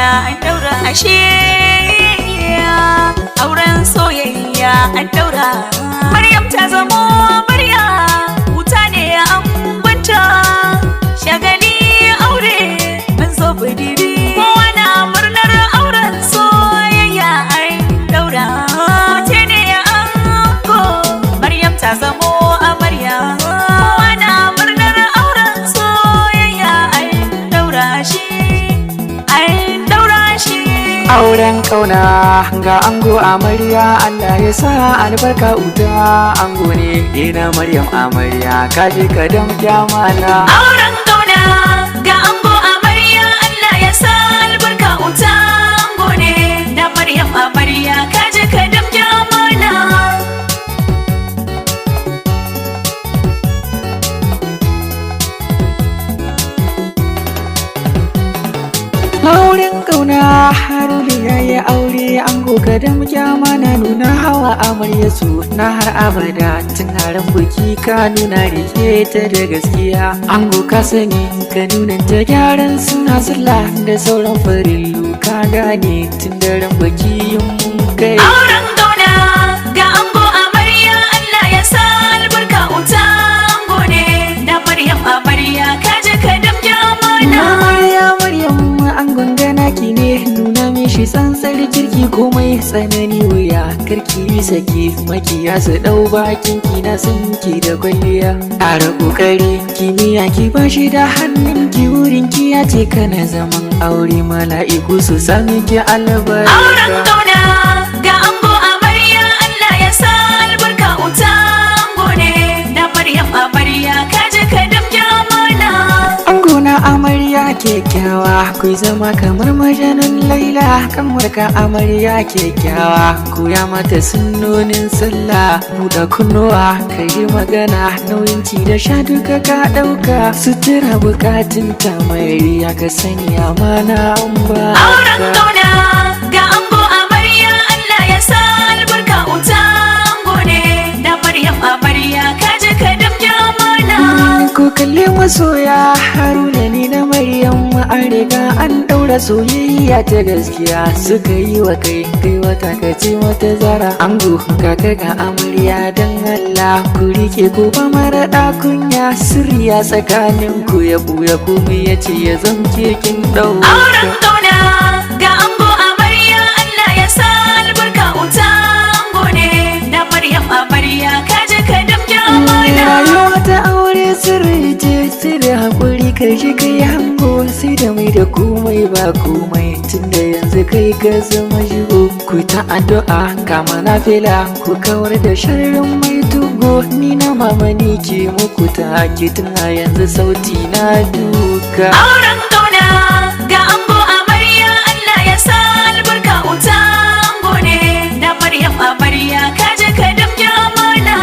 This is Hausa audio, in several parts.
amarya an daura ashe auren soyayya an daura. Maryam ta zamo amarya wuta ne an banta shagali aure an zo budiri kowa na murnar auren soyayya an daura. Wuce ne ango Maryam ta zamo amarya kowa na murnar auren soyayya an daura shi an daura shi. Auren kauna ga ango amarya Allah ya sa albarka uta ango ne ina Maryam amarya kaje ka damƙya mana. Auren kauna ga ango amarya Allah ya sa albarka uta ango ne da Maryam amarya kaje ka damƙya mana. Auren kauna Haruna ya yi aure ango ka damƙya mana nuna hawa amarya su na har abada tunarin buki ka nuna rike ta da gaskiya ango ka sani ka nuna ta gyaran suna sallah da sauran farillu ka gane tun daren buki yin kai. Auren kauna ga ango amarya Allah ya sa albarka uta ango ne da Maryam amarya kaje ka damƙya mana. Maryam angon gana ki ne nuna mishi tsantsar kirki komai tsanani wuya karki yi saki makiya su dau bakin ki na sun ki da kwalliya ƙara kokari kimiyya ki bashi da hannun ki wurin ki ya ce kana zaman aure mala'iku su sami ki albarka. Auren kauna ga ango amarya Allah ya sa albarka uta ango ne da Maryam amarya kaje ka damƙya mana. Ango na amarya kyakkyawa ku zama kamar majanun Laila kanwarka amarya kyakkyawa ku ya mata sunnonin sallah buɗe kunnuwa ka yi magana nauyin ci da sha duka ka ɗauka sutura bukatun ta mai ka sani amana an ba. Auren kauna ga ango amarya Allah ya sa albarka uta ango ne da Maryam amarya kaje ka damƙya mana. Ko kalle masoya Haruna ni na Maryam an riga an ɗaura soyayya ta gaskiya suka yi wa kai wata kace wata zara ango kaka ga amarya dan Allah ku rike ku ba mara kunya sirriya tsakanin ku ya buya komai ya ce ya zamke kin ɗauka. Auren kauna ga ango amarya Allah ya sa albarka uta ango ne da Maryam amarya kaje ka damƙya mana. Rayuwa ta aure sirri ce sai da haƙuri kai shi kai hango sai da mai da komai ba komai tunda yanzu kai ka zama shigo ku ta addu'a kama na fila ku kawar da sharrin mai tugo ni na mamani ke muku ta ke tuna yanzu sauti na duka. Auren kauna ga ango amarya Allah ya sa albarka uta ango ne da Maryam amarya kaje ka damƙya mana.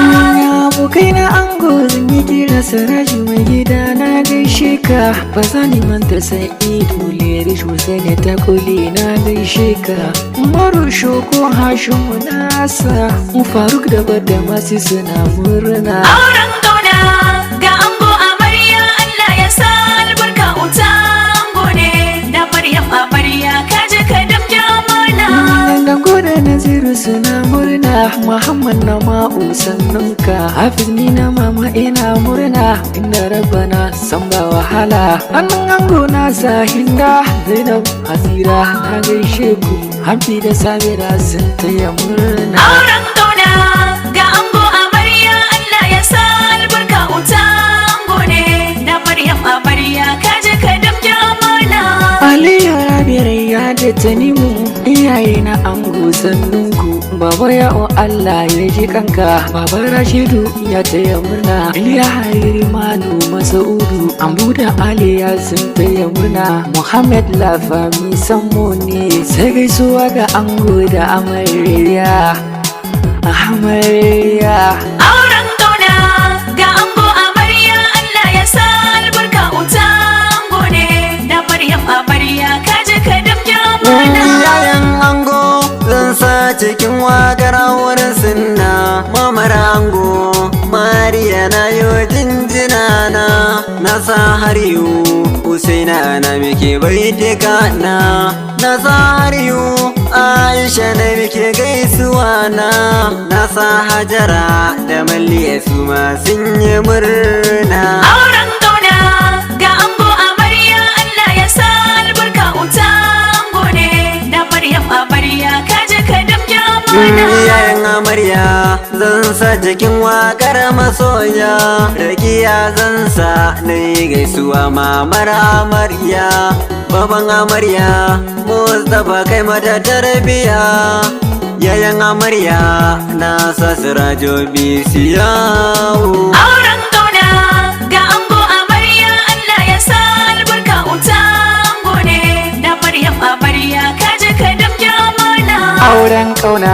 Abokai na ango zan yi kira Saraji mai gida na gaishe ka ba za ni manta sai ido leri sosai ne ta kuli na gaishe ka Umaru Shoko Hashimu nasa Faruk da Badda masu suna murna. Auren kauna ga ango amarya Allah ya sa albarka uta ango ne da Maryam amarya kaje ka damƙya mana. Dango da Naziru suna murna Muhammad na ma'u sannunka Hafiz ni na mama ina murna inda rabbana san ba wahala hannun ango na Hinda Zainab Hasira na gaishe ku Hamdi da Sabira sun taya murna. Auren kauna ga ango amarya Allah ya sa albarka uta ango ne da Maryam amarya kaje ka damƙya mana. Aliyu Rabirai ya da Tanimu iyaye na ango sannunku Baba ya o Allah ya ji kanka Baba Rashidu ya taya murna Iliya Hariri Manu Masaudu Ambu da Aliya sun taya murna Muhammad Lafami Sammo ne sai gaisuwa ga ango da amarya. Auren kauna ga ango amarya Allah ya sa albarka uta ango ne da Maryam amarya kaje ka damƙya mana. Yayan ango zan sa cikin wakar auren sunna mamar ango Mariya na yo jinjina na sa hariyu Usaina na muke baitika na sa hariyu Aisha na muke gaisuwa na sa Hajara da Malliya su ma sun yi murna. Auren kauna ga ango amarya Allah ya sa albarka uta ango ne da Maryam amarya kaje ka damke amana. Iyayen amarya zan sa cikin waƙar masoya, Rakiya zan sa na yi gaisuwa mamar amarya. Baban amarya Mustapha kai mata tarbiya, yayan amarya na sa Sirajo bisiyawo. Auren kauna ga ango amarya Allah ya sa albarka uta ango ne da Maryam amarya kaje ka damke amana. Auren kauna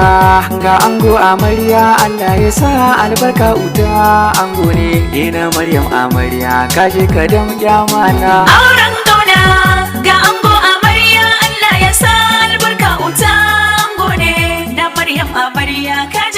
ga ango amarya Allah ya sa albarka uta ango ne ina Maryam amarya kaje ka damƙe mana. Auren kauna ga ango amarya Allah ya sa albarka uta ango ne da Maryam amarya kaje